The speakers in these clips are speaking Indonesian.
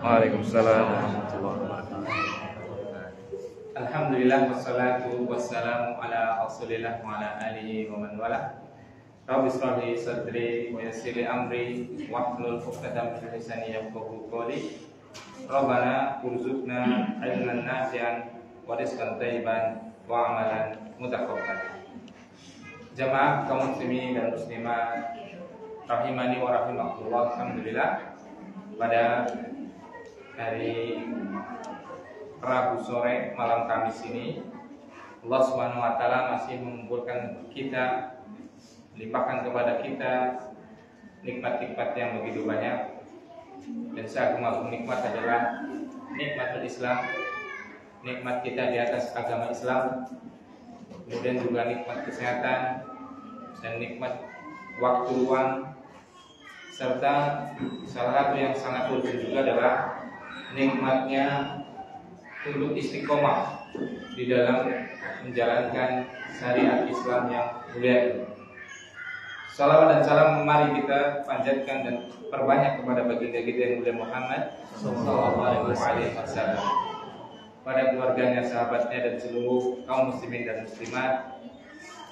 Waalaikumsalam warahmatullahi wabarakatuh. Alhamdulillah wassalatu wassalamu ala Rasulillah wa ala alihi wa man wala. Rabbi shrah li sadri wa yassir li amri wahlul 'uqdatam min lisani yafqahu qawli. Rabbana urzuqna ilman nafi'an wa rizqan thayyiban wa amalan mutaqabbalan. Jamaah kaum muslimin dan muslimat rahimani wa rahimakumullah. Alhamdulillah, pada hari Rabu sore malam Kamis ini Allah Subhanahu wa taala masih mengumpulkan kita, limpahkan kepada kita nikmat-nikmat yang begitu banyak. Dan seagung-agung nikmat adalah nikmatul Islam, nikmat kita di atas agama Islam, kemudian juga nikmat kesehatan dan nikmat waktu luang, serta salah satu yang sangat urgent juga adalah nikmatnya untuk istiqomah di dalam menjalankan syariat Islam yang mulia ini. Salawat dan salam mari kita panjatkan dan perbanyak kepada baginda kita yang mulia Muhammad sallallahu alaihi wasallam, pada keluarganya, sahabatnya dan seluruh kaum muslimin dan muslimat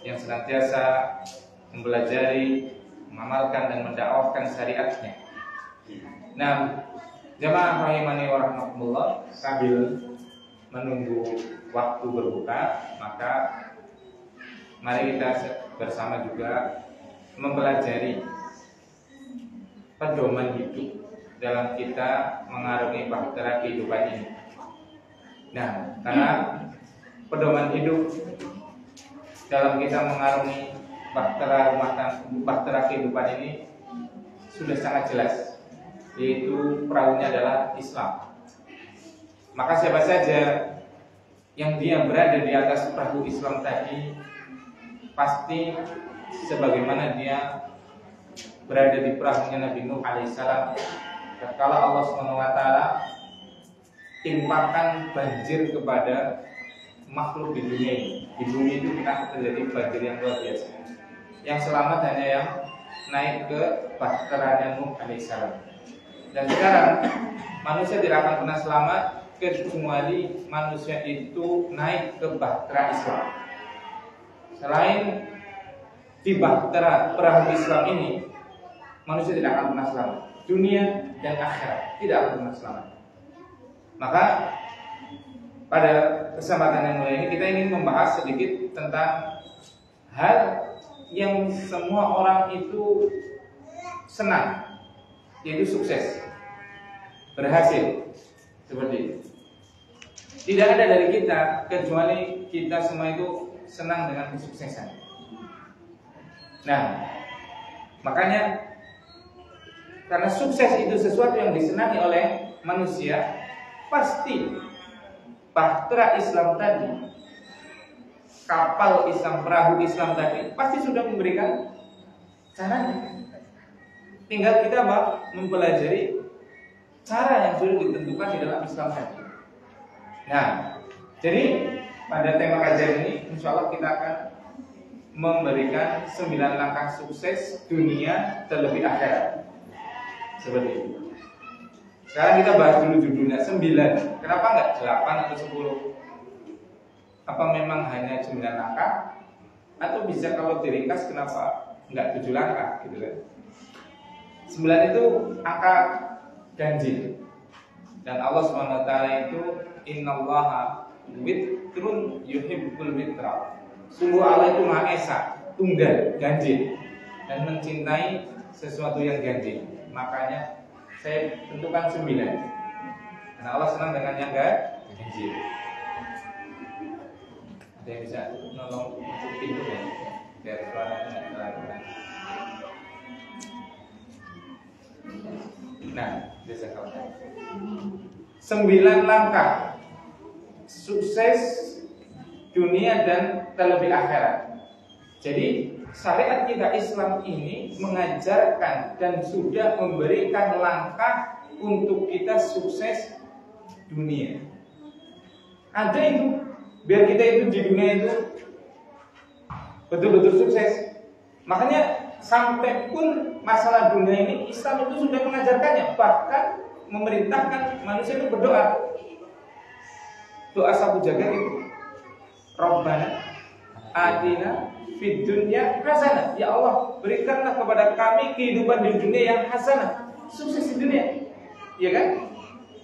yang senantiasa mempelajari, mengamalkan dan mendakwahkan syariatnya. Nah, jamaah rahimani wa rahmatullah, sambil menunggu waktu berbuka, maka mari kita bersama juga mempelajari pedoman hidup dalam kita mengarungi bahtera kehidupan ini. Nah, karena pedoman hidup dalam kita mengarungi bahtera kehidupan ini sudah sangat jelas, yaitu perahunya adalah Islam. Maka siapa saja yang dia berada di atas perahu Islam tadi, pasti sebagaimana dia berada di perahunya Nabi Nuh alaihissalam, tatkala Allah SWT timpakan banjir kepada makhluk di dunia ini. Di bumi itu kita terjadi banjir yang luar biasa. Yang selamat hanya yang naik ke bahteranya Nuh alaihissalam. Dan sekarang manusia tidak akan pernah selamat kecuali manusia itu naik ke bahtera Islam. Selain di bahtera perahu Islam ini, manusia tidak akan pernah selamat. Dunia dan akhirat tidak akan pernah selamat. Maka pada kesempatan yang mulia ini kita ingin membahas sedikit tentang hal yang semua orang itu senang, yaitu sukses, berhasil, seperti itu. Tidak ada dari kita kecuali kita semua itu senang dengan kesuksesan. Nah, makanya karena sukses itu sesuatu yang disenangi oleh manusia, pasti bahtera Islam tadi, kapal Islam, perahu Islam tadi pasti sudah memberikan caranya. Tinggal kita mempelajari cara yang sudah ditentukan di dalam Islam tadi. Nah, jadi pada tema kajian ini insya Allah kita akan memberikan 9 langkah sukses dunia terlebih akhirat. Seperti itu. Sekarang kita bahas dulu judulnya 9. Kenapa enggak 8 atau 10? Apa memang hanya 9 langkah? Atau bisa kalau diringkas kenapa enggak 7 langkah gitu kan? 9 itu angka ganjil. Dan Allah SWT itu innallaha witrun yuhibbul witra. Sungguh Allah itu Maha Esa, tunggal, ganjil, dan mencintai sesuatu yang ganjil. Makanya saya tentukan 9. Karena Allah senang dengan yang ganjil. Ada yang bisa nolong untuk pintu ya, biar suaranya tidak terlalu. Nah, bisa kalau 9 langkah sukses dunia dan terlebih akhirat. Jadi syariat kita Islam ini mengajarkan dan sudah memberikan langkah untuk kita sukses dunia. Ada itu, biar kita itu di dunia itu betul-betul sukses. Makanya sampai pun masalah dunia ini Islam itu sudah mengajarkannya. Bahkan memerintahkan manusia itu berdoa. Doa sapu jagat itu, Rabbana atina fid dunya hasanah. Ya Allah, berikanlah kepada kami kehidupan di dunia yang hasanah, sukses di dunia, ya kan?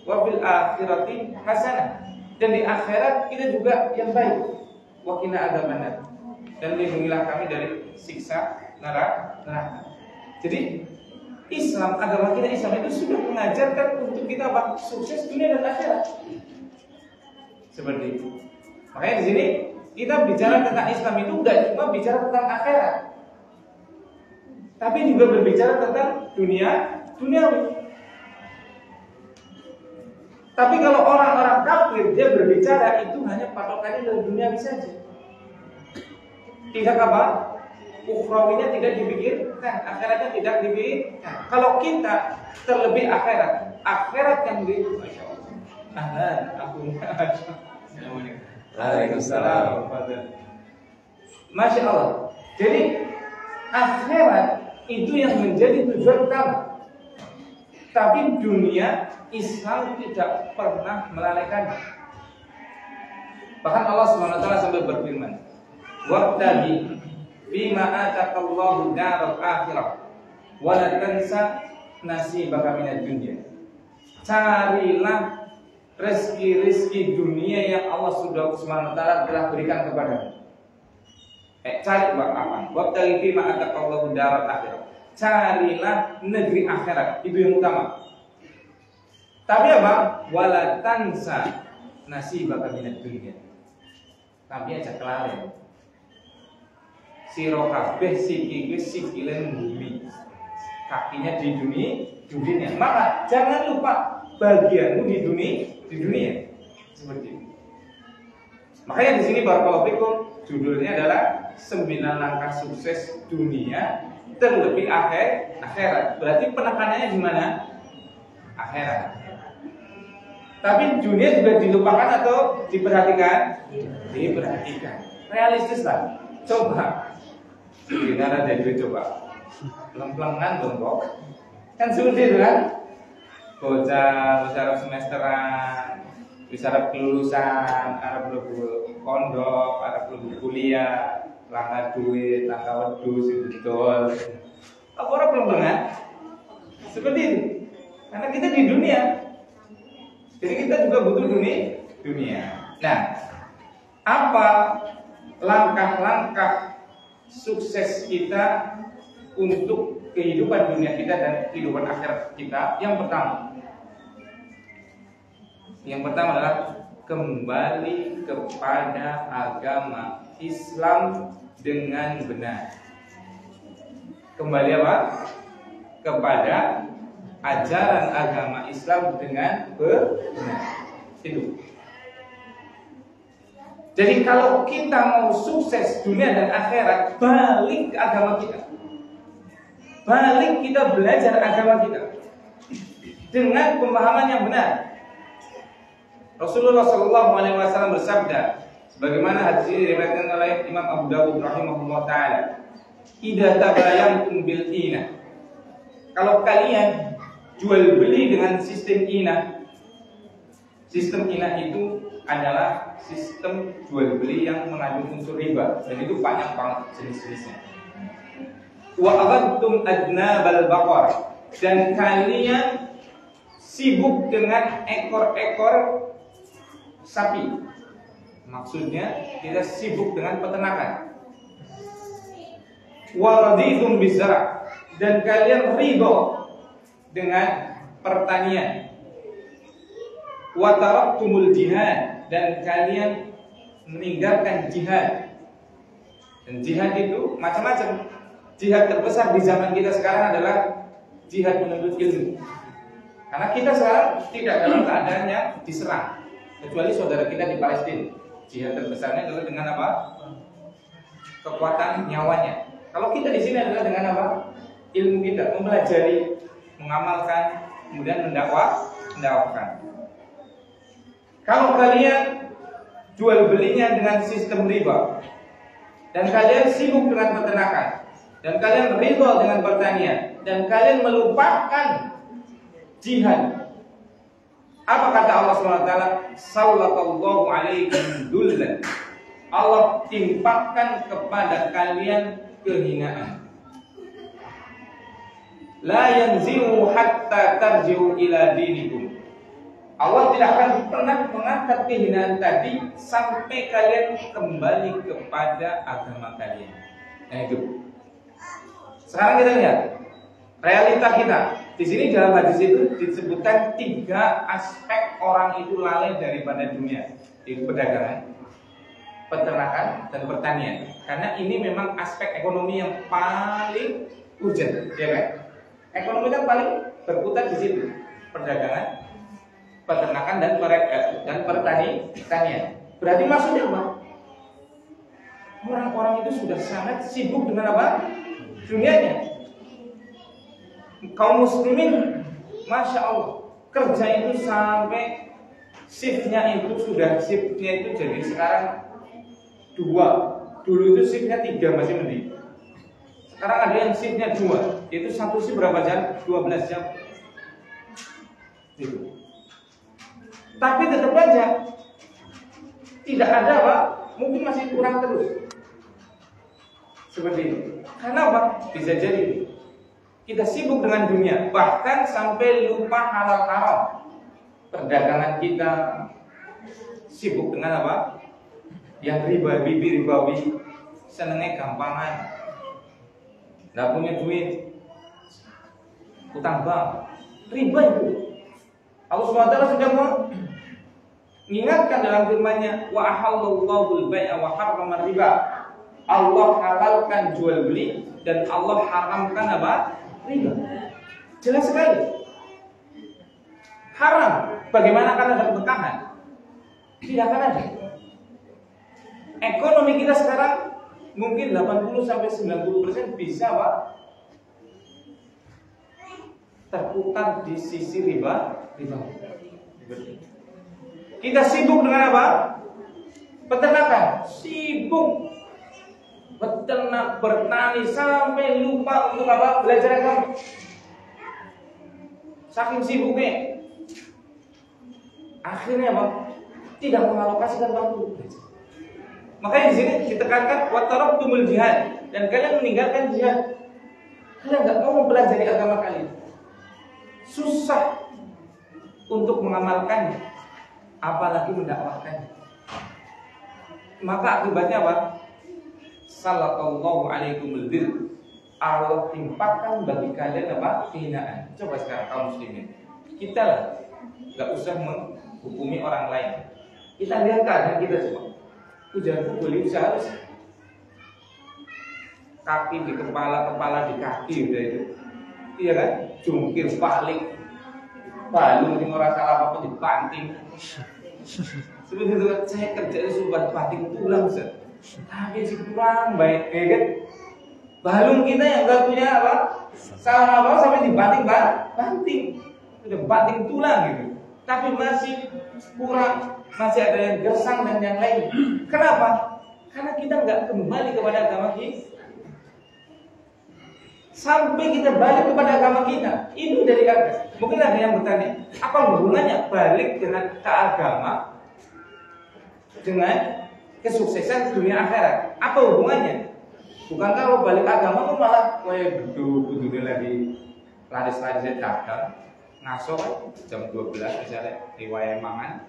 Wa fil akhirati hasanah, dan di akhirat kita juga yang baik. Wa qina adzabannar, dan lindungilah kami dari siksa neraka. Jadi Islam, agama kita Islam itu sudah mengajarkan untuk kita sukses dunia dan akhirat. Seperti itu. Makanya di sini kita bicara tentang Islam itu enggak cuma bicara tentang akhirat, tapi juga berbicara tentang duniawi. Tapi kalau orang-orang kafir dia berbicara itu hanya patokannya dari duniawi saja. Tidak apa? Ukhrawinya tidak dipikirkan, akhiratnya tidak dipikirkan. Kalau kita terlebih akhirat yang di Masya Allah. Waalaikumsalam. Masya Allah. Jadi akhirat itu yang menjadi tujuan utama. Tapi dunia Islam tidak pernah melalaikannya. Bahkan Allah SWT sampai berfirman, "Wabtaghi bima ataqallahu daral akhirah wa la tansa nasibaka minad dunya." Carilah rezeki dunia yang Allah SWT telah berikan kepadamu. Cari apa? Wabtaghi bima ataqallahu daral akhirah. Carilah negeri akhirat, itu yang utama. Tapi apa? Wala tansa nasibaka minad dunya. Tapi aja kelalen. Sira kabeh sikile bumi. Kakinya di dunia. Maka jangan lupa bagianmu di dunia. Seperti itu. Makanya di sini barakallahu fikum judulnya adalah 9 langkah sukses dunia terlebih akhirat. Berarti penekanannya di mana? Akhirat. Tapi dunia juga dilupakan atau diperhatikan? Diperhatikan. Realistis lah. Coba. Gimana ada duit coba? Lemplengan dong kok. Kan sulit kan? Bocah harap semesteran, bisa harap kelulusan, harap lebu pondok, harap lebu kuliah, langkah duit, langkah wedus itu betul. Apa orang lemplengan? Seperti itu. Karena kita di dunia. Jadi kita juga butuh dunia. Nah, apa langkah-langkah sukses kita untuk kehidupan dunia kita dan kehidupan akhirat kita? Yang pertama adalah kembali kepada agama Islam dengan benar. Kembali apa? Kepada ajaran agama Islam dengan benar. Itu. Jadi kalau kita mau sukses dunia dan akhirat, balik ke agama kita. Balik kita belajar agama kita dengan pemahaman yang benar. Rasulullah SAW bersabda, sebagaimana hadis ini diriwayatkan oleh Imam Abu Dawud rahimahullah taala, "Idza tabayantum bil ina." Kalau kalian jual beli dengan sistem inah. Sistem inah itu adalah sistem jual beli yang mengandung unsur riba, dan itu banyak banget jenis-jenisnya. Wa aghadtum adnabal baqar, dan kalian sibuk dengan ekor-ekor sapi. Maksudnya kita sibuk dengan peternakan. Wa raditum bizara, dan kalian ridho dengan pertanian. Wa taraktumul jihad, dan kalian meninggalkan jihad. Dan jihad itu macam-macam. Jihad terbesar di zaman kita sekarang adalah jihad menuntut ilmu. Karena kita sekarang tidak dalam keadaan yang diserang, kecuali saudara kita di Palestina. Jihad terbesarnya adalah dengan apa? Kekuatan nyawanya. Kalau kita di sini adalah dengan apa? Ilmu kita, mempelajari, mengamalkan, kemudian mendakwakan. Kalau kalian jual belinya dengan sistem riba, dan kalian sibuk dengan peternakan, dan kalian ridho dengan pertanian, dan kalian melupakan jihad, Apa kata Allah SWT? Sallallahu alaikum dullan. Allah timpakan kepada kalian kehinaan. La yanzi'u hatta tarji'u ila dinikum. Allah tidak akan pernah mengangkat kehinaan tadi sampai kalian kembali kepada agama kalian. Nah itu. Sekarang kita lihat realita kita. Di sini dalam hadis itu disebutkan 3 aspek orang itu lalai daripada dunia, yaitu perdagangan, peternakan, dan pertanian. Karena ini memang aspek ekonomi yang paling urgent, ya kan? Ekonomi kan paling berputar di situ, perdagangan, peternakan, dan pertanian. Berarti maksudnya apa? Orang-orang itu sudah sangat sibuk dengan apa? Dunianya. Kaum muslimin, masya Allah, kerja itu sampai shiftnya itu jadi sekarang 2. Dulu itu shiftnya 3 masih mending. Sekarang ada yang shiftnya 2. Itu satu shift berapa jam? 12 jam. Gitu. Tapi tetap aja tidak ada apa? Mungkin masih kurang terus. Seperti ini. Karena apa? Bisa jadi kita sibuk dengan dunia, bahkan sampai lupa halal haram. Perdagangan kita sibuk dengan apa? Yang ribawi, senengnya gampangan, nggak punya duit, utang bank, riba itu. Allah SWT sudah mengingatkan dalam firman-Nya, wa ahallallahu al-bai'a wa harrama riba. Allah halalkan jual beli dan Allah haramkan apa? Riba. Jelas sekali. Haram. Bagaimana akan ada keberkahan? Tidak akan ada. Ekonomi kita sekarang mungkin 80-90% bisa Pak terputar di sisi riba. Kita sibuk dengan apa? Peternakan. Sibuk beternak, bertani sampai lupa untuk apa? Belajar agama. Saking sibuknya, akhirnya apa? Tidak mengalokasikan waktu. Makanya di sini ditekankan watarabtumul jihad, dan kalian meninggalkan jihad. Kalian nggak mau mempelajari agama kalian. Susah untuk mengamalkannya, apalagi mendakwahkannya. Maka akibatnya apa? Sallallahu alaikumul dzil. Allah timpakan bagi kalian apa? Kehinaan. Coba sekarang kaum muslimin, kita lah nggak usah menghukumi orang lain. Kita lihat keadaan kita semua. Ujian pukul itu seharusnya kaki di kepala, kepala di kaki udah itu. Iya kan? Jungkir balik, balung ini orang salah apa dibanting. Seperti itu kan, saya kerja sudah banting tulang Ustaz. Tapi si kurang baik, ya kan? Balung kita yang nggak punya apa, salah apa sampai dibanting, sudah banting tulang gitu. Tapi masih kurang, masih ada yang gersang dan yang lain. Kenapa? Karena kita nggak kembali kepada agama kita. Sampai kita balik kepada agama kita, itu dari agama. Mungkin ada yang bertanya, apa hubungannya balik dengan ke agama dengan kesuksesan dunia akhirat? Apa hubungannya? Bukan kalau balik agama tuh malah duduk lagi laris-laris dagang, ngaso jam 12 misalnya riwayat mangan,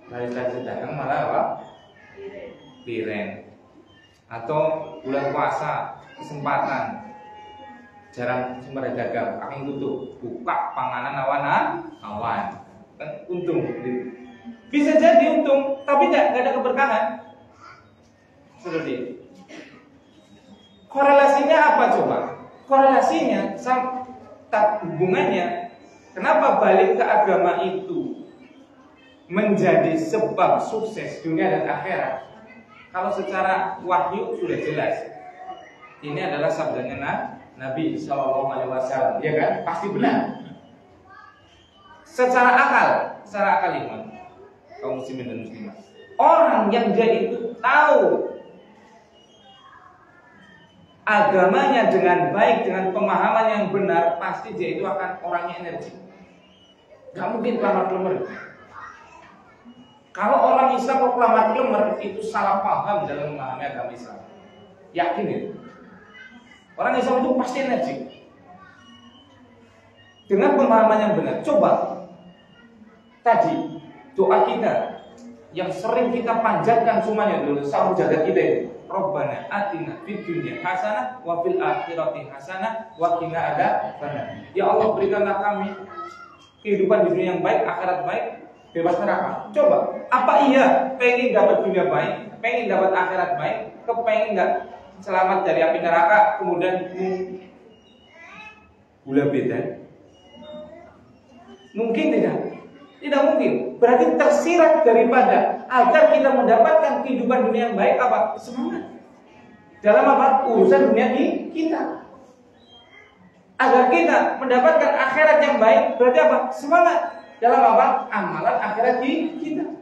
laris-laris dagang malah apa? Liren. Atau bulan puasa kesempatan jarang sumber dagang, akan tutup, buka panganan awan kan untung. Bisa jadi untung, tapi nggak ada keberkahan. Seperti itu. Korelasinya apa coba? Korelasinya hubungannya. Kenapa balik ke agama itu menjadi sebab sukses dunia dan akhirat? Kalau secara wahyu sudah jelas. Ini adalah sabdanya Nabi SAW, ya kan? Pasti benar. Secara akal iman, kaum muslimin dan muslimat. Orang yang dia itu tahu agamanya dengan baik, dengan pemahaman yang benar, pasti dia itu akan orangnya energi. Gak mungkin kelamat-kelemer. Kalau orang Islam mau kelamat-kelemer itu salah paham dalam memahami agama Islam. Yakin ya? Orang Islam itu pasti energi. Dengan pemahaman yang benar. Coba tadi doa kita yang sering kita panjatkan semuanya dulu sahur jagat kita ini. Rabbana atina fid dunya hasanah wa fil akhirati hasanah wa qina adzabannar. Ya Allah, berikanlah kami kehidupan di dunia yang baik, akhirat baik, bebas neraka. Coba, apa iya pengen dapat dunia baik, pengen dapat akhirat baik, kepengen nggak selamat dari api neraka, kemudian gula beda? Mungkin tidak? Tidak mungkin. Berarti tersirat daripada agar kita mendapatkan kehidupan dunia yang baik apa? Semangat. Dalam apa? Urusan dunia kita. Agar kita mendapatkan akhirat yang baik, berarti apa? Semangat. Dalam apa? Amalan akhirat kita.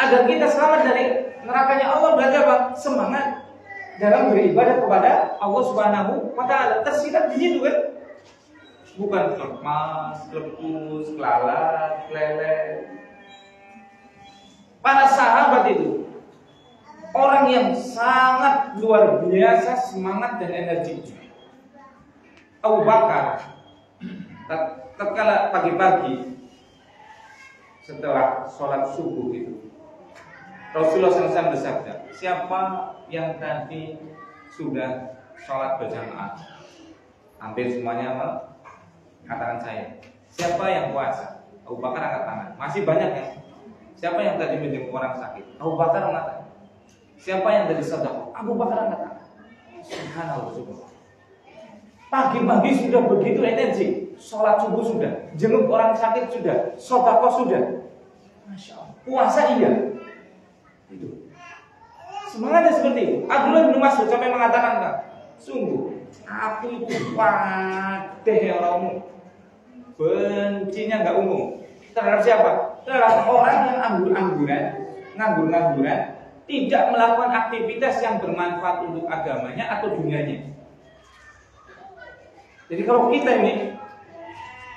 Agar kita selamat dari nerakanya Allah, berarti apa? Semangat dalam beribadah kepada Allah Subhanahu wa Ta'ala. Tersirat di situ kan? Bukan lemas, letus, kelalat, lelet. Para sahabat itu orang yang sangat luar biasa semangat dan energinya. Abu Bakar tatkala pagi-pagi setelah sholat subuh itu Rasulullah SAW bersabda, siapa yang tadi sudah sholat berjamaah? Hampir semuanya katakan saya. Siapa yang puasa? Abu Bakar angkat tangan. Masih banyak ya. Siapa yang tadi menjenguk orang sakit? Abu Bakar angkat tangan. Siapa yang tadi sedekah? Abu Bakar angkat tangan. Subhanallah. Pagi-pagi sudah begitu energi. Sholat subuh sudah, jenguk orang sakit sudah, sedekah sudah. Masya Allah. Puasa iya. Itu. Semangatnya seperti itu. Abdullah bin Mas'ud sampai mengatakan, sungguh aku itu padeh ya orangmu. Bencinya nggak umum. Terhadap siapa? Terhadap orang yang nganggur-ngangguran, tidak melakukan aktivitas yang bermanfaat untuk agamanya atau dunianya. Jadi kalau kita ini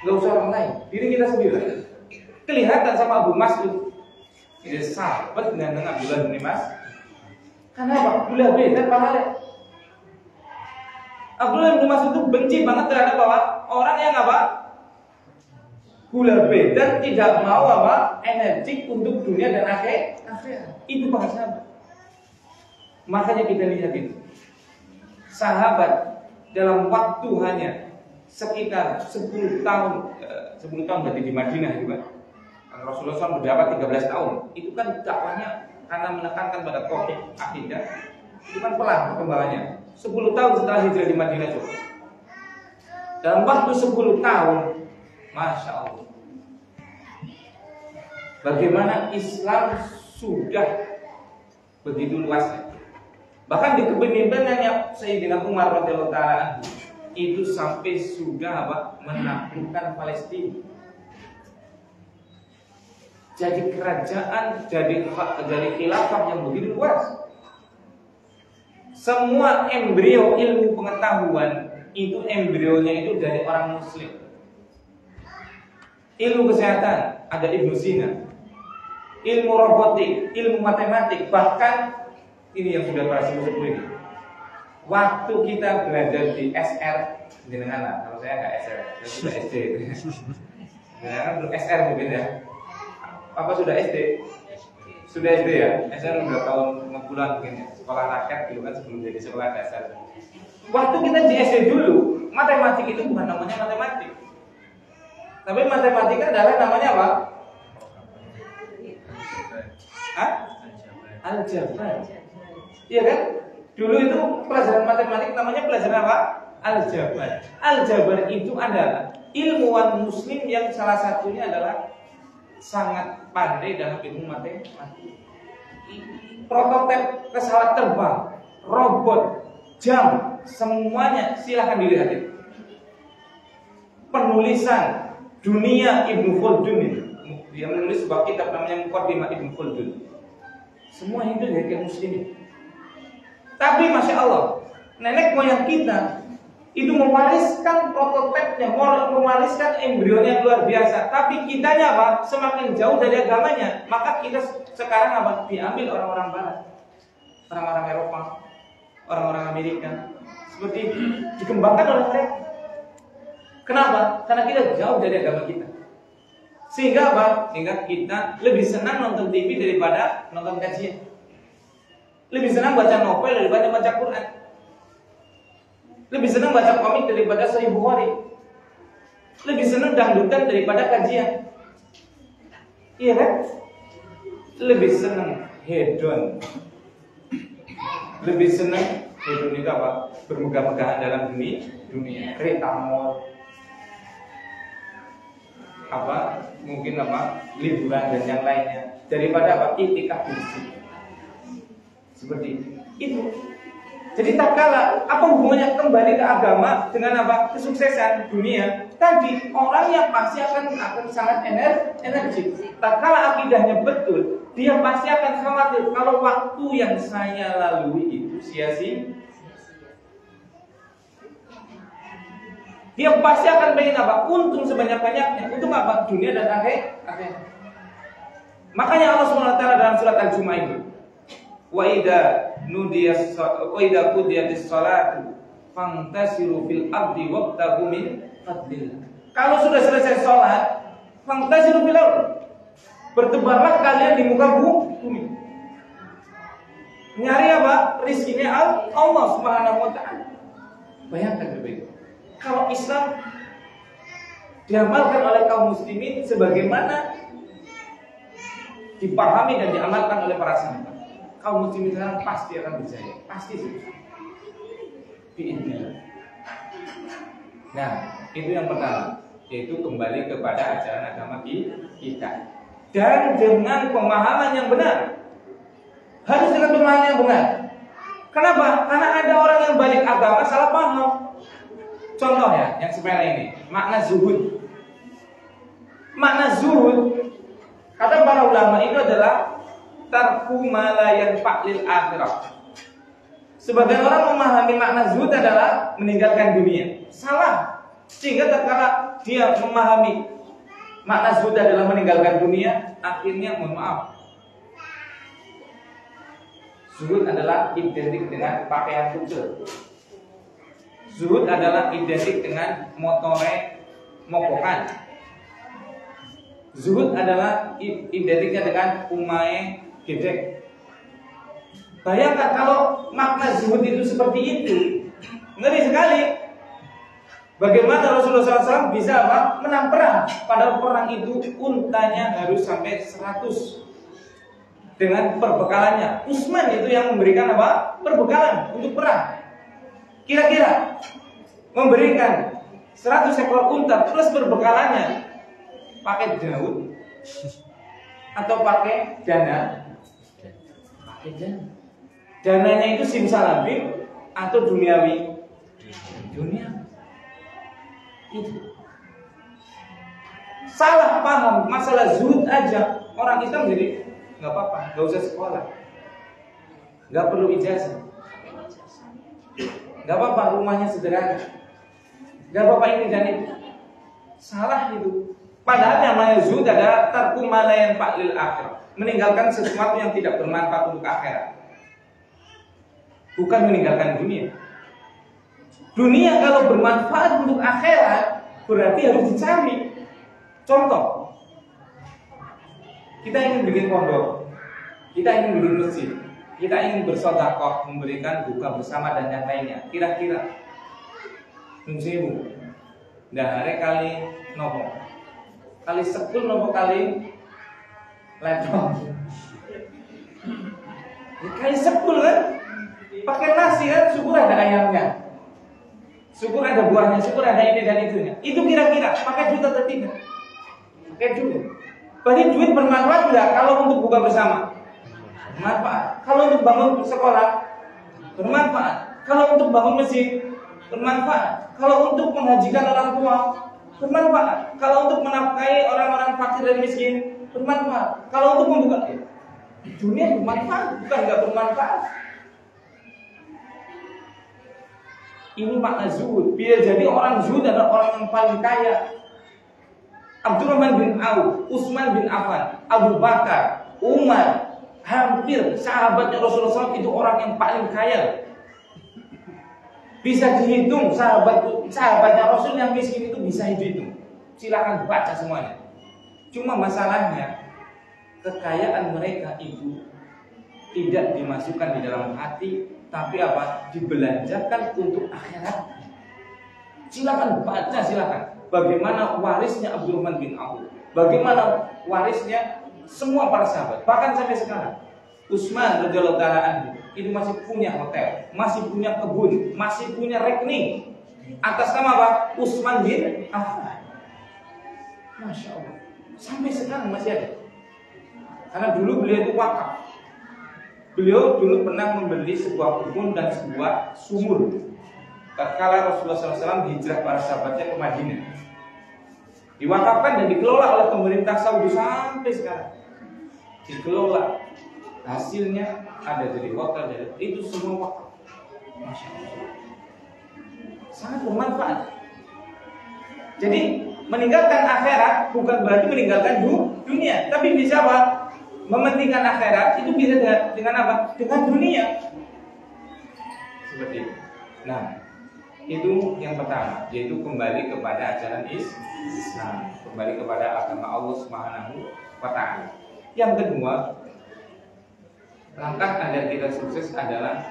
nggak usah orang lain, diri kita sendiri. Kelihatan sama Abu Mas'ud, dia sahabat dengan Abdullah bin Mas'ud. Karena apa? Gula beda pahalnya. Abdullah bin Mas'ud itu benci banget terhadap orang yang apa? Gula beda, tidak mau apa? Energi untuk dunia dan akhirat. Itu para sahabat. Makanya kita lihat itu. Sahabat dalam waktu hanya sekitar 10 tahun, 10 tahun berarti di Madinah juga. Rasulullah SAW berdakwah 13 tahun. Itu kan dakwahnya karena menekankan pada tauhid akidah. Itu kan pelan perkembangannya. 10 tahun setelah hijrah di Madinah itu. Dalam waktu 10 tahun, Masya Allah, bagaimana Islam sudah begitu luasnya. Bahkan di kepemimpinannya Sayyidina Umar radhiyallahu ta'ala itu sampai sudah apa? Menaklukkan Palestina. Jadi kerajaan, jadi khilafah yang begitu luas. Semua embrio ilmu pengetahuan itu embrionya itu dari orang Muslim. Ilmu kesehatan ada Ibnu Sina, ilmu robotik, ilmu matematik, bahkan ini yang sudah para sepuh ini. Waktu kita belajar di SR dengan anak, kalau saya nggak SR, saya sudah SD. Ya, belum SR mungkin ya. Apa sudah SD? Sudah SD ya? SR udah tahun 6 bulan mungkin ya. Sekolah rakyat gitu kan sebelum jadi sekolah dasar. Waktu kita di SD dulu, matematik itu bukan namanya matematik. Tapi matematika adalah namanya apa? Hah? Aljabar. Iya kan? Dulu itu pelajaran matematik namanya pelajaran apa? Aljabar. Aljabar itu adalah ilmuwan muslim yang salah satunya adalah sangat pandai dalam ilmu matematik. Prototip pesawat terbang, robot, jam, semuanya silahkan dilihat itu. Penulisan dunia Ibnu Khaldun itu. Dia menulis sebuah kitab namanya Muqaddimah Ibnu Khaldun. Semua itu dari kaum muslimin. Tapi Masya Allah, nenek moyang kita itu mewariskan prototipnya, mewariskan embrionya luar biasa. Tapi kitanya apa? Semakin jauh dari agamanya, maka kita sekarang apa? Diambil orang-orang Barat, orang-orang Eropa, orang-orang Amerika, seperti itu dikembangkan oleh mereka. Kenapa? Karena kita jauh dari agama kita. Sehingga apa? Sehingga kita lebih senang nonton TV daripada nonton kajian. Lebih senang baca novel daripada baca Quran. Lebih senang baca komik daripada Sahih Bukhari. Lebih senang dangdutan daripada kajian. Iya kan? Lebih senang hedon. Lebih senang hedon itu apa? Bermegah-megahan dalam dunia. Kereta mall. Apa? Mungkin apa? Liburan dan yang lainnya. Daripada apa? Iktikaf di masjid. Seperti itu. Jadi tak kalah apa hubungannya kembali ke agama dengan apa? Kesuksesan dunia. Tadi orang yang pasti akan sangat energi. Tak kalah akidahnya betul, dia pasti akan khawatir kalau waktu yang saya lalui itu sia-sia. Dia pasti akan pengen apa? Untung sebanyak-banyaknya. Untuk apa? Dunia dan akhir. Makanya Allah SWT dalam surat Al-Jumu'ah itu, wa idza qudiyatis shalatu fantasiru fil ardi wabtaghu min fadlillah. Kalau sudah selesai sholat, fantasiru fil ardi, bertebarlah kalian di muka bumi. Nyari apa? Rizkinya Allah Subhanahu wa taala. Bayangkan berbeda. Kalau Islam diamalkan oleh kaum muslimin sebagaimana dipahami dan diamalkan oleh para sahabat, kaum muslimin sekarang pasti akan berjaya, pasti sih. Nah, itu yang pertama, yaitu kembali kepada ajaran agama kita dan dengan pemahaman yang benar. Harus dengan pemahaman yang benar. Kenapa? Karena ada orang yang balik agama salah paham. Contoh ya, yang sepele ini, makna zuhud. Makna zuhud, kata para ulama itu adalah tarku ma la yanfa' lil akhirah. Sebagian orang memahami makna zuhud adalah meninggalkan dunia. Salah. Sehingga tatkala dia memahami makna zuhud adalah meninggalkan dunia, akhirnya mohon maaf, zuhud adalah identik dengan pakaian kucel. Zuhud adalah identik dengan motore mokokan. Zuhud adalah identiknya dengan umae gedek. Bayangkan kalau makna zuhud itu seperti itu, ngeri sekali. Bagaimana Rasulullah SAW bisa apa? Menang perang. Padahal perang itu untanya harus sampai 100 dengan perbekalannya. Utsman itu yang memberikan apa? Perbekalan untuk perang. Kira-kira memberikan 100 ekor unta plus perbekalannya, pakai daun atau pakai dana? Pakai dana. Dananya itu simsalabim atau duniawi? Dunia. Itu. Salah paham masalah zuhud aja. Orang Islam jadi nggak apa-apa, nggak usah sekolah, nggak perlu ijazah. Gak apa-apa rumahnya sederhana, gak apa-apa ini dan itu. Salah itu. Padahal yang namanya zuhud adalah tarku ma la yanfa' lil akhirah, meninggalkan sesuatu yang tidak bermanfaat untuk akhirat. Bukan meninggalkan dunia. Dunia kalau bermanfaat untuk akhirat berarti harus dicari. Contoh, kita ingin bikin pondok, kita ingin bikin masjid, kita ingin bersedekah, memberikan buka bersama dan yang lainnya. Kira-kira nunsewu dahare kali nopo? Kali 10 nopo kali laptop? Kali 10 kan? Pakai nasi kan, syukur ada ayamnya, syukur ada buahnya, syukur ada ini dan itunya. Itu kira-kira pakai duit atau tidak? Pakai duit. Berarti duit bermanfaat enggak kalau untuk buka bersama? Bermanfaat. Kalau untuk bangun sekolah, bermanfaat. Kalau untuk bangun masjid, bermanfaat. Kalau untuk menghajikan orang tua, bermanfaat. Kalau untuk menafkahi orang-orang fakir dan miskin, bermanfaat. Kalau untuk membuka dunia bermanfaat, bukan enggak bermanfaat. Ini makna zuhud. Biar jadi orang zuhud adalah orang yang paling kaya. Abdurrahman bin Auf, Utsman bin Affan, Abu Bakar, Umar, hampir sahabatnya Rasulullah SAW itu orang yang paling kaya. Bisa dihitung sahabatnya Rasul yang miskin itu bisa dihitung. Silakan baca semuanya. Cuma masalahnya kekayaan mereka itu tidak dimasukkan di dalam hati, tapi apa? Dibelanjakan untuk akhirat. Silakan baca, silakan. Bagaimana warisnya Abdurrahman bin Auf, bagaimana warisnya semua para sahabat, bahkan sampai sekarang. Utsman radhiyallahu taala anhu itu masih punya hotel, masih punya kebun, masih punya rekening atas nama apa? Utsman bin Affan. Masya Allah, sampai sekarang masih ada. Karena dulu beliau itu wakaf. Beliau dulu pernah membeli sebuah kebun dan sebuah sumur. Tatkala Rasulullah SAW hijrah para sahabatnya ke Madinah, diwakafkan dan dikelola oleh pemerintah Saudi sampai sekarang. Dikelola, hasilnya ada jadi hotel, jadi itu semua wakaf. Masya Allah, sangat bermanfaat. Jadi meninggalkan akhirat bukan berarti meninggalkan dunia, tapi bisa apa? Mementingkan akhirat itu bisa dengan apa? Dengan dunia. Seperti itu. Nah, itu yang pertama, yaitu kembali kepada ajaran Islam, kembali kepada agama Allah Subhanahu wa taala. Yang kedua, langkah agar kita sukses adalah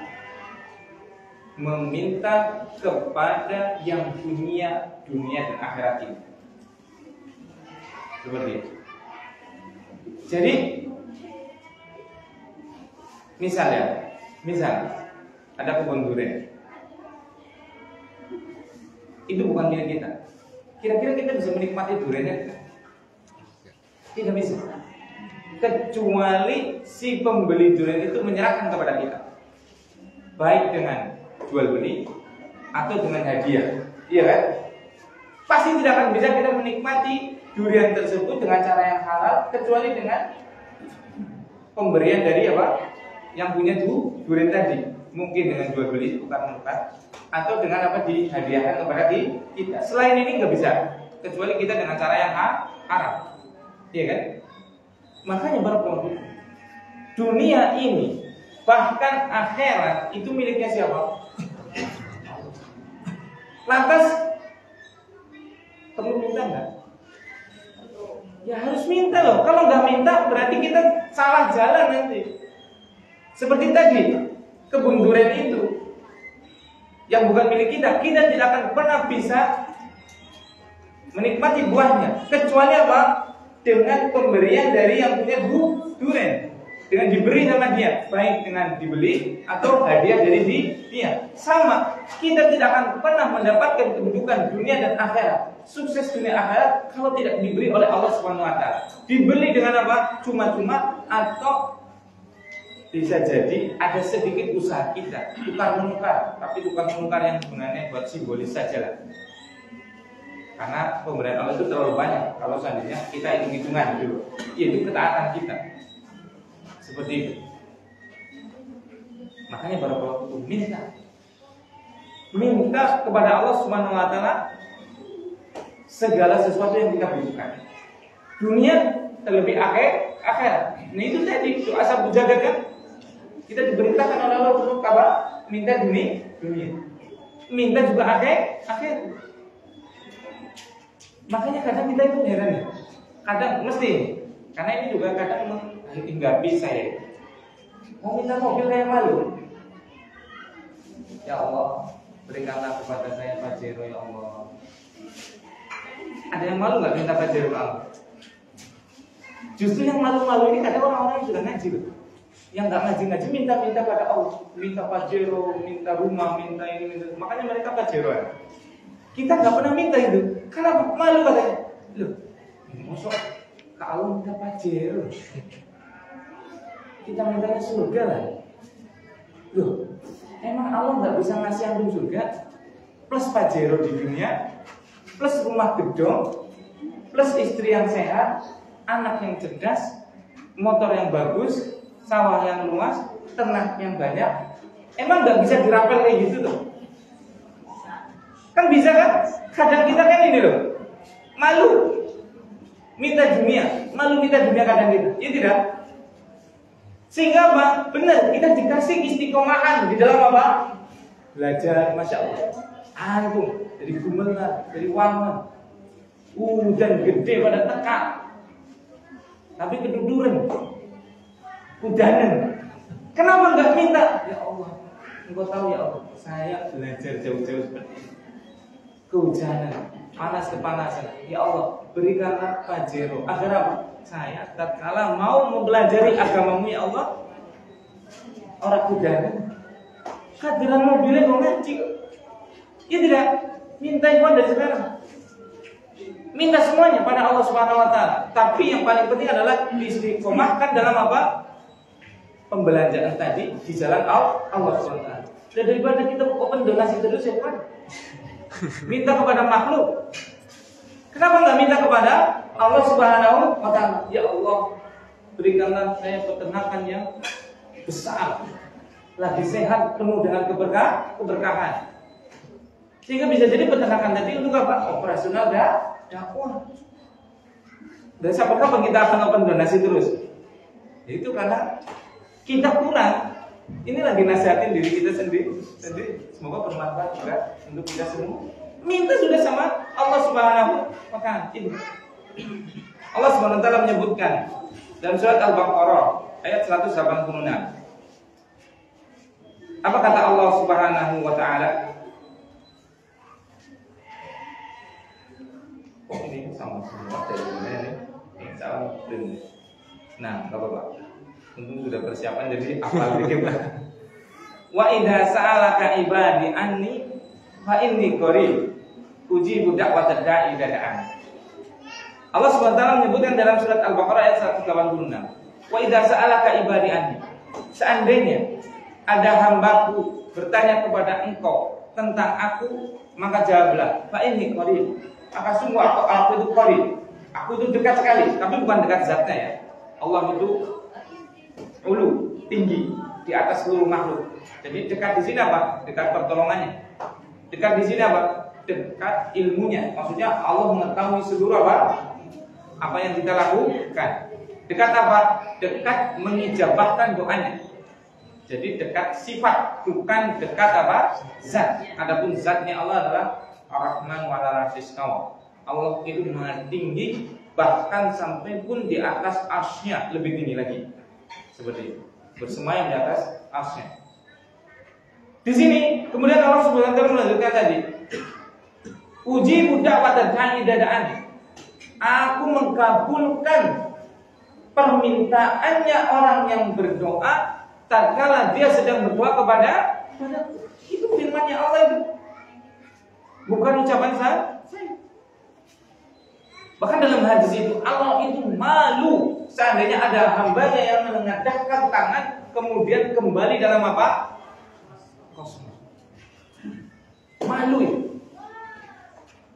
meminta kepada yang punya dunia dan akhirat ini. Seperti itu. Jadi misal ada kebun durian. Itu bukan milik kita. Kira-kira kita bisa menikmati duriannya tidak? Tidak bisa. Kecuali si pembeli durian itu menyerahkan kepada kita, baik dengan jual beli atau dengan hadiah. Iya kan? Pasti tidak akan bisa kita menikmati durian tersebut dengan cara yang halal kecuali dengan pemberian dari apa? Yang punya durian tadi. Mungkin dengan jual beli tukar-menukar atau dengan apa dihadiahkan kepada kita. Selain ini nggak bisa, kecuali kita dengan cara yang haram. Iya kan? Makanya barakallahu fikum, dunia ini bahkan akhirat itu miliknya siapa? Lantas perlu minta nggak? Ya harus minta loh. Kalau nggak minta berarti kita salah jalan nanti. Seperti tadi kebun durian itu yang bukan milik kita, kita tidak akan pernah bisa menikmati buahnya kecuali apa? Dengan pemberian dari yang punya durian, dengan diberi sama dia, baik dengan dibeli atau hadiah dari dia. Sama, kita tidak akan pernah mendapatkan kedudukan dunia dan akhirat, sukses dunia akhirat kalau tidak diberi oleh Allah Subhanahu wa taala. Dibeli dengan apa? Cuma-cuma atau bisa jadi ada sedikit usaha kita tukar-menukar, tapi tukar-menukar yang sebenarnya buat simbolis saja lah. Karena pemberian Allah itu terlalu banyak. Kalau seandainya kita hitung-hitungan dulu, ya itu ketaatan kita. Seperti itu. Makanya barakallahu fikum, minta kepada Allah Subhanahu wa taala segala sesuatu yang kita butuhkan. Dunia terlebih akhirat. Nah itu tadi doa Abu Jagat kan? Kita diberitakan oleh Allah untuk apa? Minta dunia. Minta juga akhirat. Makanya kadang kita itu heran ya. Kadang mesti, karena ini juga kadang nggak bisa ya. Mau minta mobil kayak malu. Ya Allah, berikanlah kepada saya Pajero ya Allah. Ada yang malu nggak minta Pajero ke Allah? Justru yang malu-malu ini kadang orang-orang yang sudah ngaji loh. Yang nggak ngaji minta pada Allah, minta Pajero, minta rumah, minta ini, minta. Makanya mereka Pajeroan. Kita nggak pernah minta itu, karena malu katanya. Loh, masuk ke Allah minta Pajero, kita mintanya surga lah. Loh, emang Allah nggak bisa ngasih antum surga plus Pajero di dunia, plus rumah gedung, plus istri yang sehat, anak yang cerdas, motor yang bagus, sawah yang luas, ternak yang banyak. Emang nggak bisa dirapel kayak gitu tuh? Kan bisa kan? Kadang kita kan ini loh, malu minta dunia, malu minta dunia kadang kita, ya tidak? Sehingga apa? Benar, kita dikasih istiqomahan di dalam apa? Belajar, Masya Allah. Antum dari Gumelar, dari Wangon, hujan gede pada tekak, tapi keduduran, hujanan. Kenapa nggak minta? Ya Allah, Engkau tahu ya Allah, saya belajar jauh-jauh seperti ini. Kehujanan, panas kepanasan. Ya Allah, berikanlah pajero agar apa? Saya tatkala mau mempelajari agamamu ya Allah, orang hujanan, kehadiran mobilnya kok ngaji. Ya tidak, minta ikhwan dari sekarang. Minta semuanya pada Allah Subhanahu wa taala. Tapi yang paling penting adalah istiqomahkan dalam apa? Pembelanjaan tadi di jalan Allah Subhanahu wa taala. Dan daripada kita open donasi terus ya kan? Minta kepada makhluk. Kenapa enggak minta kepada Allah Subhanahu wa taala? Ya Allah, berikanlah saya peternakan yang besar, lagi sehat, penuh dengan keberkahan. Sehingga bisa jadi peternakan tadi untuk apa? Operasional dakwah. Dan siapakah kita akan open donasi terus? Itu karena kita kurang. Ini lagi nasihatin diri kita sendiri. Semoga bermanfaat juga untuk kita semua. Minta sudah sama Allah Subhanahu wa taala. Allah Subhanahu wa taala menyebutkan dalam surat Al-Baqarah ayat 186. Apa kata Allah Subhanahu wa taala? Ini sama semua dari mana ini? Salam dan nah, enggak apa-apa. Untung sudah persiapan jadi hafal dikit lah. Wa idza sa'alaka ibadi anni fa inni qarib ujibu da'watad da'i idza da'an. Allah Subhanahu wa taala menyebutkan dalam surat Al-Baqarah ayat 186. Wa idza sa'alaka ibadi anni. Seandainya ada hambaku bertanya kepada engkau tentang aku, maka jawablah fa inni qarib. Maka sungguh aku itu qarib. Aku itu dekat sekali, tapi bukan dekat zatnya ya. Allah itu ulu, tinggi, di atas seluruh makhluk. Jadi dekat di sini apa? Dekat pertolongannya. Dekat di sini apa? Dekat ilmunya. Maksudnya Allah mengetahui seluruh apa yang kita lakukan. Dekat apa? Dekat mengijabahkan doanya. Jadi dekat sifat, bukan dekat apa? Zat. Adapun zatnya Allah adalah Ar-Rahman wa al-Arsyis Istawa. Allah itu maha tinggi, bahkan sampai pun di atas arsy-Nya, lebih tinggi lagi. Seperti itu, bersemayam di atas arsy-Nya. Di sini kemudian Allah Subhanahu wa taala melanjutkan tadi, uji budak pada da'i dadaan. Aku mengabulkan permintaannya orang yang berdoa tatkala dia sedang berdoa kepada itu firman-Nya Allah itu. Bukan ucapan saya. Bahkan dalam hadis itu Allah itu malu seandainya ada hambanya yang menengadahkan tangan kemudian kembali dalam apa? Kosmos. Malu itu.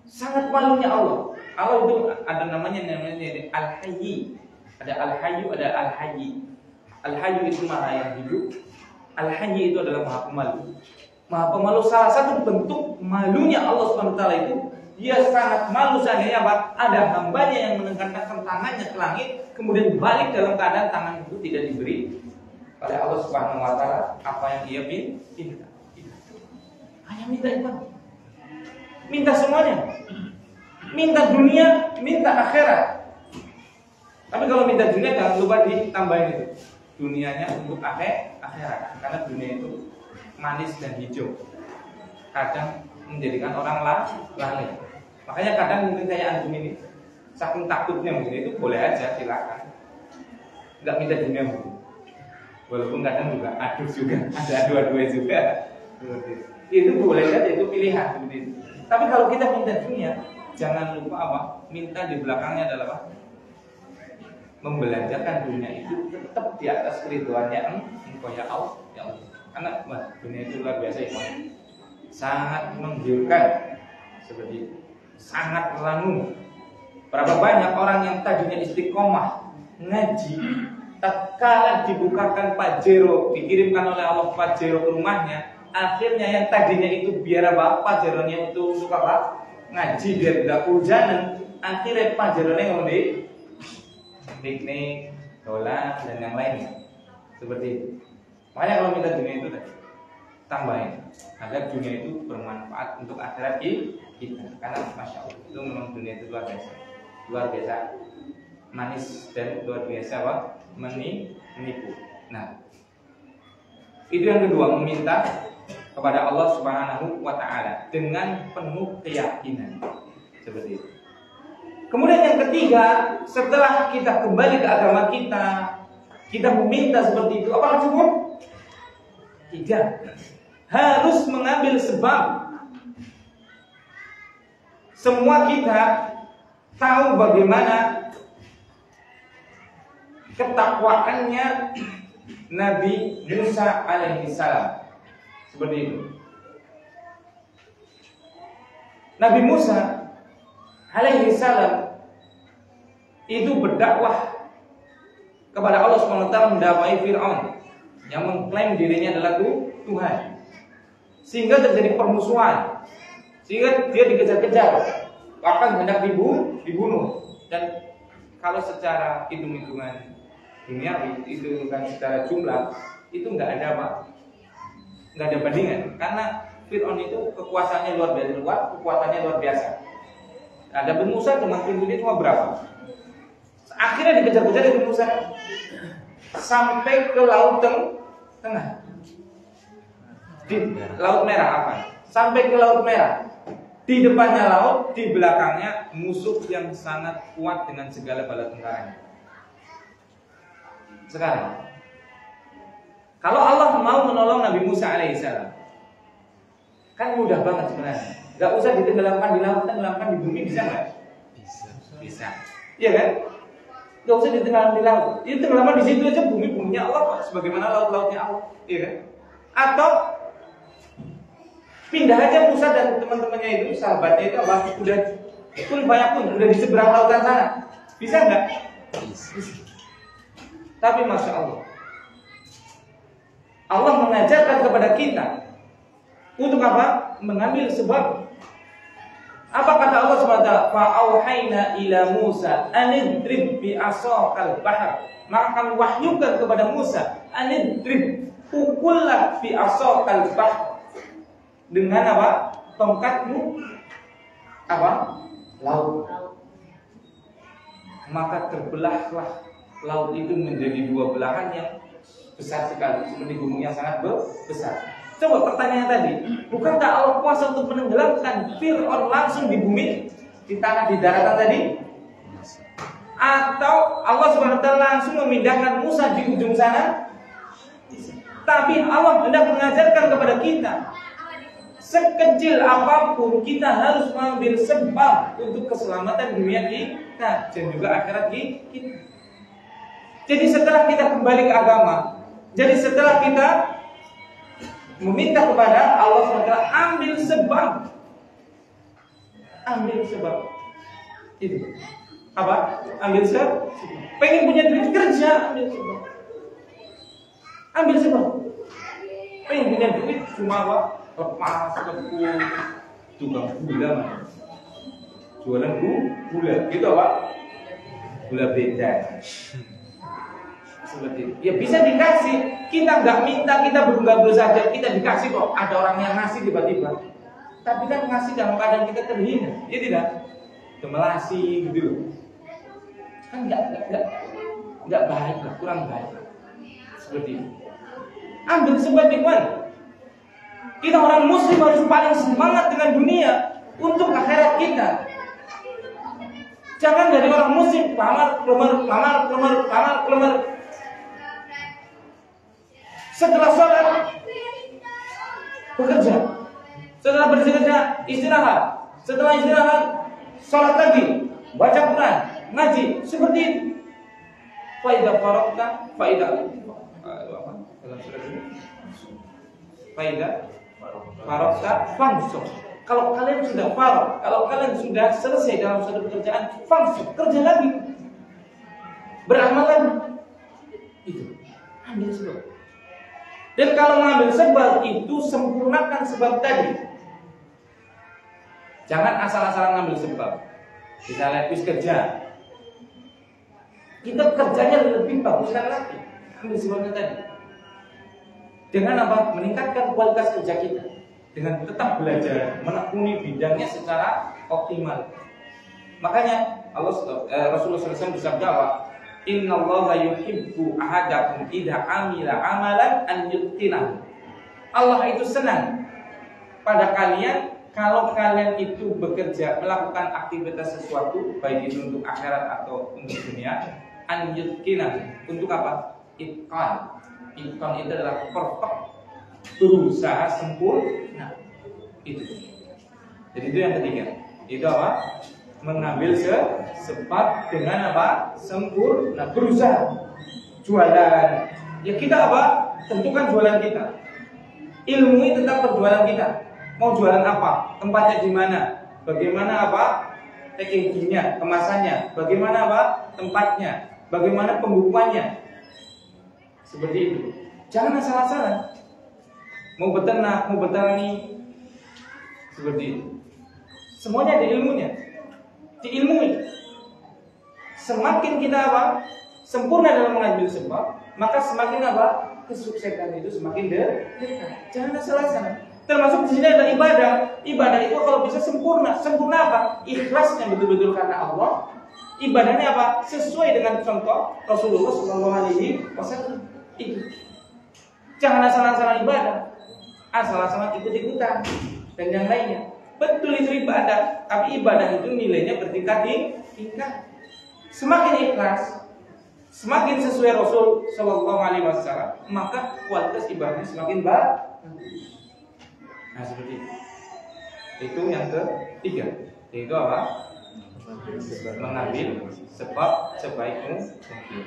Sangat malunya Allah. Allah itu ada namanya Al-Hayy. Ada Al-Hayyu, ada Al-Hayy. Al-Hayyu itu maha yang hidup. Al-Hayy itu adalah maha pemalu. Maha pemalu, salah satu bentuk malunya Allah SWT itu, dia sangat malu seandainya apa? Ada hambanya yang menengkatkan tangannya ke langit, kemudian balik dalam keadaan tangan itu tidak diberi oleh Allah Subhanahu wa taala apa yang dia minta. Hanya minta itu. Minta semuanya. Minta dunia, minta akhirat. Tapi kalau minta dunia jangan lupa ditambahin itu. Dunianya untuk akhirat. Karena dunia itu manis dan hijau, kadang menjadikan orang lalai. Makanya kadang mungkin kayak antum ini, saking takutnya mungkin itu boleh aja silakan, nggak minta dunia mungkin. Walaupun kadang juga aduh juga, ada dua-dua juga. Itu boleh aja, itu pilihan. Tapi kalau kita minta dunia, jangan lupa apa? Minta di belakangnya adalah apa? Membelanjakan dunia itu tetap di atas keridhoannya engkau ya Allah. Karena dunia itu luar biasa ya, sangat menggiurkan, seperti itu, sangat ranum. Berapa banyak orang yang tadinya istiqomah ngaji, tatkala dibukakan pajero, dikirimkan oleh Allah pajero ke rumahnya, Akhirnya yang tadinya itu biar apa? Pajarannya itu untuk apa? Ngaji biar tidak kehujanan. Akhirnya pajarannya ngomong piknik, dolan dan yang lainnya. Seperti itu. Makanya kalau minta dunia itu tadi tambahin agar dunia itu bermanfaat untuk akhirat kita. Karena masya Allah itu memang dunia itu luar biasa manis dan luar biasa apa? Menipu. Nah, itu yang kedua, meminta kepada Allah Subhanahu wa taala dengan penuh keyakinan. Seperti itu. Kemudian yang ketiga, setelah kita kembali ke agama kita meminta seperti itu, apakah cukup? Tidak. Harus mengambil sebab. Semua kita tahu bagaimana ketakwaannya Nabi Musa alaihi salam. Seperti itu. Nabi Musa alaihi salam itu berdakwah kepada Allah SWT, mendakwai Fir'aun yang mengklaim dirinya adalah Tuhan. Sehingga terjadi permusuhan. Sehingga dia dikejar-kejar, bahkan hendak dibunuh. Dan kalau secara hitung-hitungan duniawi, itu kan secara jumlah itu nggak ada apa, nggak ada bandingan. Karena Fir'aun itu kekuasaannya luar biasa, kekuatannya luar biasa. Ada Nabi Musa dengan pintunya cuma berapa? Akhirnya dikejar-kejar Nabi Musa sampai ke laut tengah, di Laut Merah apa? Sampai ke Laut Merah. Di depannya laut, di belakangnya musuh yang sangat kuat dengan segala bala tentaranya. Sekarang, kalau Allah mau menolong Nabi Musa alaihissalam, kan mudah banget sebenarnya. Gak usah ditenggelamkan di laut, tenggelamkan di bumi, bisa nggak? Bisa. Iya kan? Gak usah ditenggelamkan di laut. Itu tenggelamkan di situ aja, bumi-buminya Allah kok, sebagaimana laut-lautnya Allah. Iya kan? Atau pindah aja Musa dan teman-temannya itu, sahabatnya itu apa? Udah udah di seberang lautan sana. Bisa nggak? Bisa. Tapi masya Allah, Allah mengajarkan kepada kita untuk apa? Mengambil sebab. Apa kata Allah SWT? Fa'auhayna ila Musa anidrib bi asaqal bahr. Maka kami wahyukan kepada Musa, anidrib, pukullah bi asaqal bahr. Dengan apa? Tongkatmu apa? Laut. Maka terbelahlah laut itu menjadi dua belahan yang besar sekali, seperti gunung yang sangat besar. Coba pertanyaan tadi, bukankah Allah kuasa untuk menenggelamkan Fir'aun langsung di bumi, di tanah, di daratan tadi? Atau Allah SWT langsung memindahkan Musa di ujung sana? Tapi Allah hendak mengajarkan kepada kita, sekecil apapun kita harus mengambil sebab untuk keselamatan dunia kita dan juga akhirat kita. Jadi setelah kita kembali ke agama, jadi setelah kita meminta kepada Allah SWT, ambil sebab. Ambil sebab. Itu apa? Ambil sebab. Pengen punya duit, kerja, ambil sebab. Ambil sebab. Pengen punya duit, cuma apa? Lepas kepul tukang gula, jualan gula, gitu apa? Gula beda. Seperti itu. Ya bisa dikasih. Kita nggak minta, kita bergabung saja, kita dikasih kok. Ada orang yang ngasih tiba-tiba. Tapi kan ngasih dalam keadaan kita terhina, ya tidak? Gemelasi gitu loh. Kan nggak baik lah, kurang baik. Seperti itu. Ambil sebab ikhwan. Kita orang muslim harus paling semangat dengan dunia untuk akhirat kita. Jangan dari orang muslim kelamar. Setelah sholat bekerja, setelah bekerja istirahat, setelah istirahat sholat lagi, baca Quran, ngaji, seperti itu. Faidah farokta, faidah farokta fansuk. Kalau kalian sudah farok, kalau kalian sudah selesai dalam suatu pekerjaan, fansuk, kerja lagi, beramal lagi. Itu ambil sebab. Dan kalau mengambil sebab itu sempurnakan sebab tadi. Jangan asal-asalan ngambil sebab. Misalnya habis kerja, kita kerjanya lebih baguskan lagi. Ambil sebabnya tadi. Dengan apa? Meningkatkan kualitas kerja kita. Dengan tetap belajar, menekuni bidangnya secara optimal. Makanya Rasulullah SAW bersabda, Innallaha yuhibbu ahadakum idza amila amalan an yutqinahu. Allah itu senang pada kalian kalau kalian itu bekerja melakukan aktivitas sesuatu baik itu untuk akhirat atau untuk dunia, an yutqinahu. Untuk apa? Itqan. Itqan itu adalah perfect, berusaha sempurna. Itu. Jadi itu yang ketiga. Itu apa? Mengambil sebab dengan apa? Sempurna, berusaha. Jualan. Ya kita apa? Tentukan jualan kita. Ilmu tetap perjualan kita. Mau jualan apa? Tempatnya di mana? Bagaimana apa? Packagingnya, kemasannya. Bagaimana apa? Tempatnya. Bagaimana pembukuannya. Seperti itu. Jangan asal-asalan. Mau beternak, mau bertani. Seperti itu. Semuanya ada ilmunya. Diilmui. Semakin kita apa? Sempurna dalam mengambil sebab, maka semakin apa? Kesuksesan itu semakin dekat. Jangan asal-asalan. Termasuk di sini ada ibadah. Ibadah itu kalau bisa sempurna. Sempurna apa? Ikhlasnya betul-betul karena Allah. Ibadahnya apa? Sesuai dengan contoh Rasulullah SAW. Itu. Jangan asal-asalan ibadah. Asal-asalan ikut-ikutan dan yang lainnya. Betul itu ibadah, tapi ibadah itu nilainya bertingkat-tingkat. Semakin ikhlas, semakin sesuai Rasul Shallallahu Alaihi Wasallam, maka kualitas ibadahnya semakin bagus. Nah seperti itu. Itu yang ketiga. Itu apa? Mengambil sebab sebaik mungkin.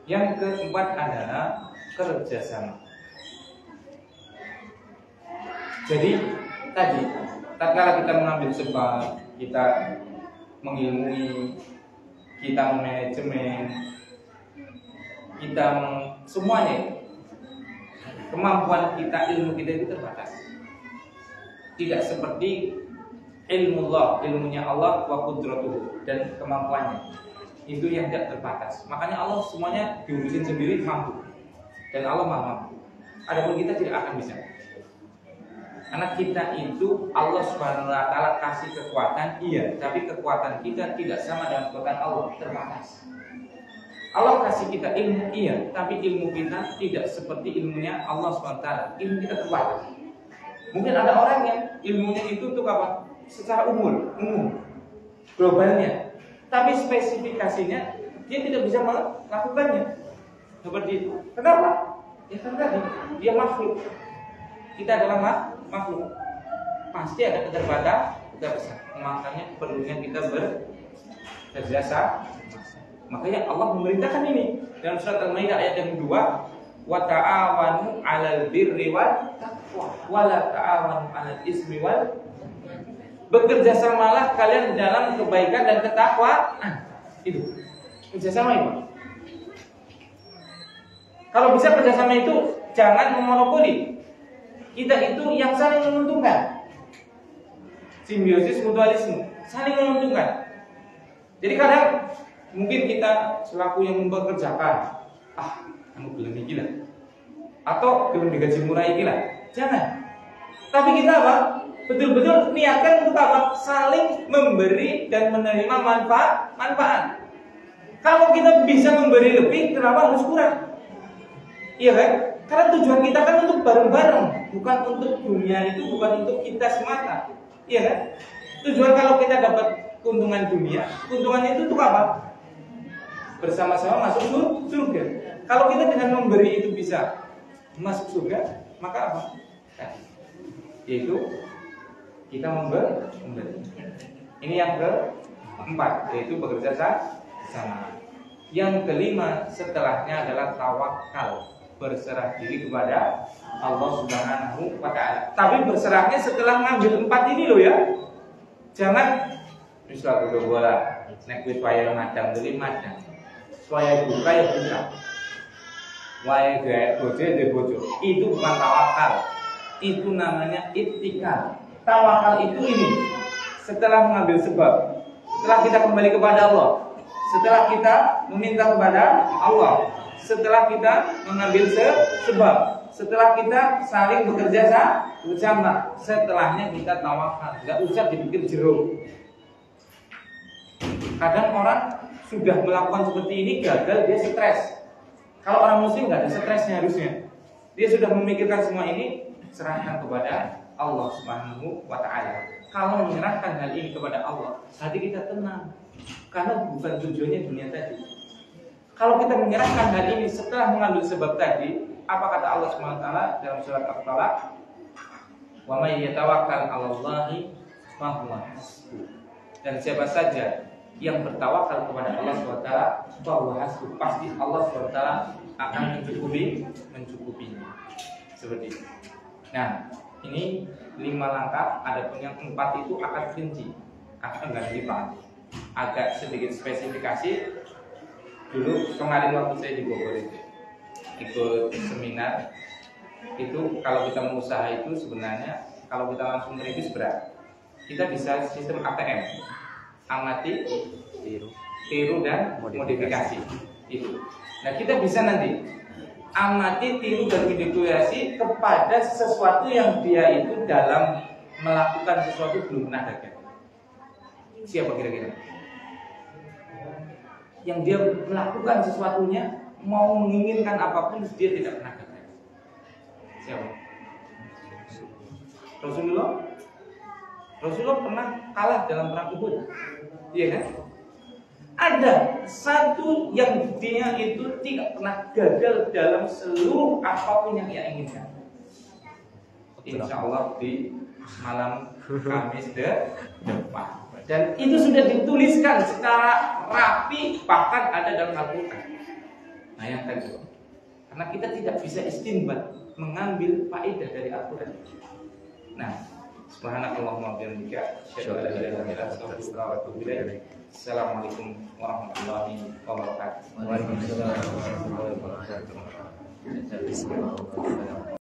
Yang keempat adalah kerjasama. Jadi tadi tatkala kita mengambil sebab, kita mengilmui, kita manajemen, kita semuanya, kemampuan kita, ilmu kita itu terbatas. Tidak seperti ilmu Allah, ilmunya Allah wa qudratuhu, dan kemampuannya itu yang tidak terbatas. Makanya Allah semuanya diurusin sendiri, mampu, dan Allah maha mampu. Adapun kita tidak akan bisa. Karena kita itu Allah Subhanahu wa taala kasih kekuatan, iya, tapi kekuatan kita tidak sama dengan kekuatan Allah, terbatas. Allah kasih kita ilmu, iya, tapi ilmu kita tidak seperti ilmunya Allah Subhanahu wa taala. Ilmu kita terbatas. Mungkin ada orang yang ilmunya itu untuk apa? Secara umum, globalnya. Tapi spesifikasinya dia tidak bisa melakukannya. Seperti itu. Kenapa? Ya karena dia makhluk. Kita adalah makhluk, pasti ada keterbatasan. Makanya perlunya kita berjasa. Makanya Allah memerintahkan ini dalam surat Al-Maidah ayat yang kedua, wa ta'awanu 'alal birri wat taqwa wa la ta'awanu 'alal ismi wal. Bekerjasamalah kalian dalam kebaikan dan ketakwaan. Itu kerjasama itu. Kalau bisa kerjasama itu jangan memonopoli. Kita itu yang saling menguntungkan. Simbiosis mutualisme, saling menguntungkan. Jadi kadang mungkin kita selaku yang mempekerjakan, kamu belum gila, atau belum digaji murah gila, jangan. Tapi kita apa? Betul-betul niatkan untuk apa? Saling memberi dan menerima manfaat. Kalau kita bisa memberi lebih, kenapa harus kurang? Iya kan? Karena tujuan kita kan untuk bareng-bareng, bukan untuk dunia itu, bukan untuk kita semata. Iya kan? Tujuan kalau kita dapat keuntungan dunia, keuntungannya itu untuk apa? Bersama-sama masuk surga. Kalau kita dengan memberi itu bisa masuk surga, maka apa? Yaitu kita memberi. Ini yang keempat, yaitu bekerja sama. Yang kelima setelahnya adalah tawakal, berserah diri kepada Allah Subhanahu wa taala. Tapi berserahnya setelah ngambil 4 ini loh ya. Jangan misal udah bola nek wis wayah madang dulu madang. Supaya buka ya buka. wae gawe bojo de bojo. Itu bukan tawakal. Itu namanya ittikal. Tawakal itu ini. Setelah mengambil sebab, setelah kita kembali kepada Allah, setelah kita meminta kepada Allah, setelah kita mengambil sebab, setelah kita saling bekerja sama, setelahnya kita tawakal. Gak usah dipikir jeruk. Kadang orang sudah melakukan seperti ini gagal, dia stres. Kalau orang muslim nggak ada stresnya harusnya. Dia sudah memikirkan semua ini, serahkan kepada Allah Subhanahu wa Ta'ala. Kalau menyerahkan hal ini kepada Allah, hati kita tenang. Karena bukan tujuannya dunia tadi. Kalau kita menyerahkan hal ini setelah mengambil sebab tadi, apa kata Allah Subhanahu wa Ta'ala dalam surat At-Talaq? Wa may yatawakkal 'alallahi fa huwa hasbuh. Dan siapa saja yang bertawakal kepada Allah SWT, bahwa hasbuh, pasti Allah SWT akan mencukupinya. Seperti itu. Nah, ini 5 langkah. Adapun yang 4 itu akan rinci, akan ganti-ganti, agak sedikit spesifikasi. Dulu kemarin waktu saya di Bogor itu ikut seminar, itu kalau kita mau usaha itu sebenarnya kalau kita langsung merintis berat. Kita bisa sistem ATM, amati, tiru dan modifikasi itu. Nah, kita bisa nanti amati, tiru dan modifikasi kepada sesuatu yang dia itu dalam melakukan sesuatu belum pernah gagal. Siapa kira-kira? Yang dia melakukan sesuatunya, mau menginginkan apapun, dia tidak pernah gagal. Siapa? Rasulullah pernah kalah dalam perang Uhud. Iya kan? Ada satu yang dia itu tidak pernah gagal dalam seluruh apapun yang ia inginkan. Insya Allah di malam Kamis depan. Dan itu sudah dituliskan secara rapi, bahkan ada dalam Al-Quran. Nah, yang kedua, karena kita tidak bisa istinbat, mengambil faedah dari Al-Quran. Nah, subhanakallahumma wa bihamdika, asyhadu an la ilaha illa anta, astaghfiruka wa atubu ilaik. Assalamualaikum warahmatullahi wabarakatuh. Waalaikumsalam warahmatullahi wabarakatuh.